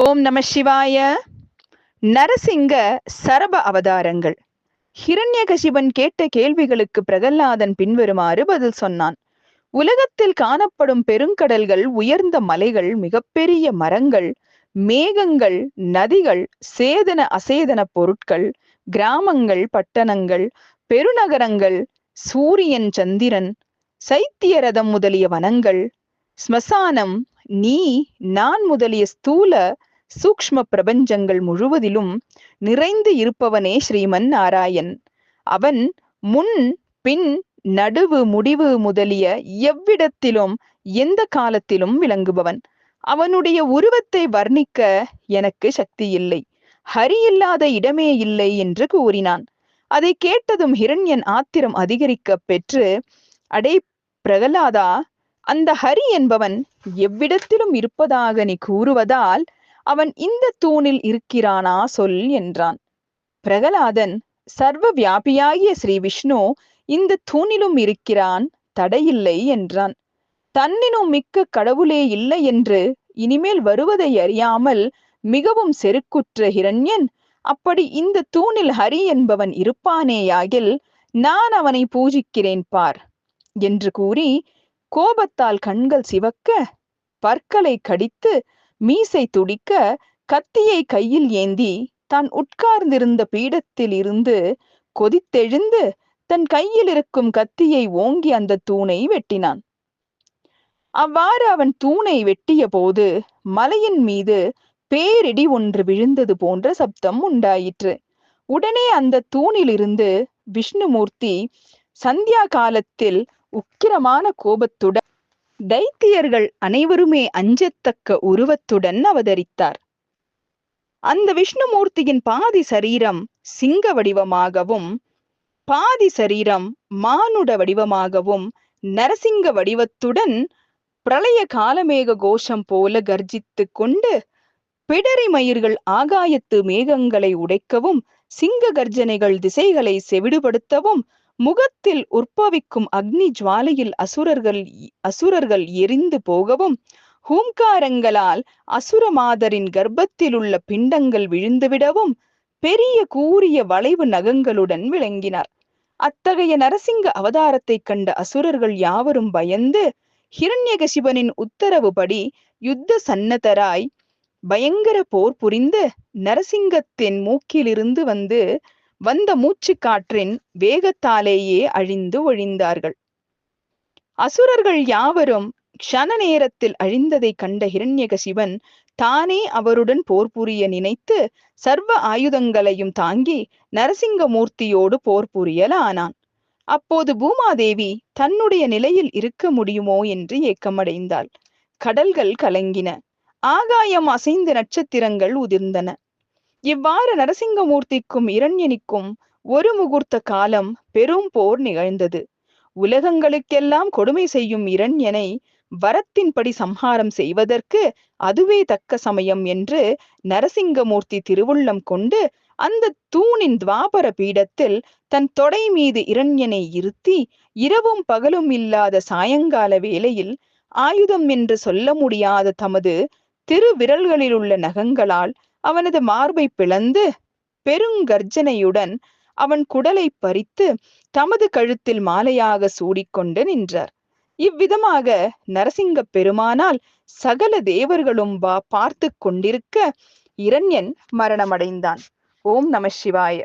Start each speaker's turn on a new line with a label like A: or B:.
A: ஓம் நம சிவாய. நரசிங்க சரப அவதாரங்கள். ஹிரண்யகசிபன் கேட்ட கேள்விகளுக்கு பிரகலாதன் பின்வருமாறு பதில் சொன்னான். உலகத்தில் காணப்படும் பெருங்கடல்கள், உயர்ந்த மலைகள், மிகப்பெரிய மரங்கள், மேகங்கள், நதிகள், சேதன அசேதன பொருட்கள், கிராமங்கள், பட்டணங்கள், பெருநகரங்கள், சூரியன், சந்திரன், சைத்திய ரதம் முதலிய வனங்கள், ஸ்மசானம், நீ, நான் முதலிய ஸ்தூல சூக்ஷ்ம பிரபஞ்சங்கள் முழுவதிலும் நிறைந்து இருப்பவனே ஸ்ரீமன் நாராயண். அவன் முன், பின், நடுவு, முடிவு முதலிய எவ்விடத்திலும் எந்த காலத்திலும் விளங்குபவன். அவனுடைய உருவத்தை வர்ணிக்க எனக்கு சக்தி இல்லை. ஹரி இல்லாத இடமே இல்லை என்று கூறினான். அதை கேட்டதும் ஹிரண்யன் ஆத்திரம் அதிகரிக்க பெற்று, அடே பிரகலாதா, அந்த ஹரி என்பவன் எவ்விடத்திலும் இருப்பதாக நீ கூறுவதால் அவன் இந்த தூணில் இருக்கிறானா சொல் என்றான். பிரகலாதன், சர்வ வியாபியாகிய ஸ்ரீ விஷ்ணு இந்த தூணிலும் இருக்கிறான், தடையில்லை என்றான். தன்னினும் மிக்க கடவுளே இல்லை என்று இனிமேல் வருவதை அறியாமல் மிகவும் செருக்குற்ற ஹிரண்யன், அப்படி இந்த தூணில் ஹரி என்பவன் இருப்பானேயாகில் நான் அவனை பூஜிக்கிறேன் பார் என்று கூறி கோபத்தால் கண்கள் சிவக்க, பற்களை கடித்து, மீசை துடிக்க, கத்தியை கையில் ஏந்தி தான் உட்கார்ந்திருந்த பீடத்தில் இருந்து கொதித்தெழுந்து தன் கையில் இருக்கும் கத்தியை ஓங்கி அந்த தூணை வெட்டினான். அவ்வாறு அவன் தூணை வெட்டிய போது மலையின் மீது பேரிடி ஒன்று விழுந்தது போன்ற சப்தம் உண்டாயிற்று. உடனே அந்த தூணிலிருந்து விஷ்ணுமூர்த்தி சந்தியா காலத்தில் உக்கிரமான கோபத்துடன் தைத்தியர்கள் அனைவருமே அஞ்சத்தக்க உருவத்துடன் அவதரித்தார். அந்த விஷ்ணுமூர்த்தியின் பாதி சரீரம் சிங்க வடிவமாகவும், பாதி சரீரம் மானுட வடிவமாகவும், நரசிங்க வடிவத்துடன் பிரளய காலமேக கோஷம் போல கர்ஜித்து கொண்டு, பிடரி மயிர்கள் ஆகாயத்து மேகங்களை உடைக்கவும், சிங்க கர்ஜனைகள் திசைகளை செவிடுபடுத்தவும், முகத்தில் உற்பவிக்கும் அக்னி ஜுவாலையில் அசுரர்கள் எரிந்து போகவும், ஹூங்காரங்களால் அசுரமாதரின் கர்ப்பத்தில் உள்ள பிண்டங்கள் விழுந்துவிடவும் பெரிய கூரிய வளைவு நகங்களுடன் விளங்கினார். அத்தகைய நரசிங்க அவதாரத்தை கண்ட அசுரர்கள் யாவரும் பயந்து ஹிரண்யகசிபனின் உத்தரவுபடி யுத்த சன்னதராய் பயங்கர போர் புரிந்து நரசிங்கத்தின் மூக்கிலிருந்து வந்த மூச்சு காற்றின் வேகத்தாலேயே அழிந்து ஒழிந்தார்கள். அசுரர்கள் யாவரும் க்ஷண நேரத்தில் அழிந்ததை கண்ட ஹிரண்யகசிபன் தானே அவருடன் போர் புரிய நினைத்து சர்வ ஆயுதங்களையும் தாங்கி நரசிங்கமூர்த்தியோடு போர் புரியலானான். அப்போது பூமாதேவி தன்னுடைய நிலையில் இருக்க முடியுமோ என்று ஏக்கமடைந்தாள். கடல்கள் கலங்கின, ஆகாயம் அசைந்து நட்சத்திரங்கள் உதிர்ந்தன. இவ்வாறு நரசிங்கமூர்த்திக்கும் இரண்யனிக்கும் ஒரு முகூர்த்த காலம் பெரும் போர் நிகழ்ந்தது. உலகங்களுக்கெல்லாம் கொடுமை செய்யும் இரண்யனை வரத்தின்படி சம்ஹாரம் செய்வதற்கு அதுவே தக்க சமயம் என்று நரசிங்கமூர்த்தி திருவுள்ளம் கொண்டு அந்த தூணின் துவாபர பீடத்தில் தன் தொடை மீது இரண்யனை இருத்தி இரவும் பகலும் இல்லாத சாயங்கால வேளையில் ஆயுதம் என்று சொல்ல முடியாத தமது திருவிரல்களில் உள்ள நகங்களால் அவனது மார்பை பிளந்து பெருங்கர்ஜனையுடன் அவன் குடலை பறித்து தமது கழுத்தில் மாலையாக சூடிக்கொண்டு நின்றார். இவ்விதமாக நரசிங்க பெருமானால் சகல தேவர்களும் பார்த்து கொண்டிருக்க இரண்யன் மரணமடைந்தான். ஓம் நம சிவாய.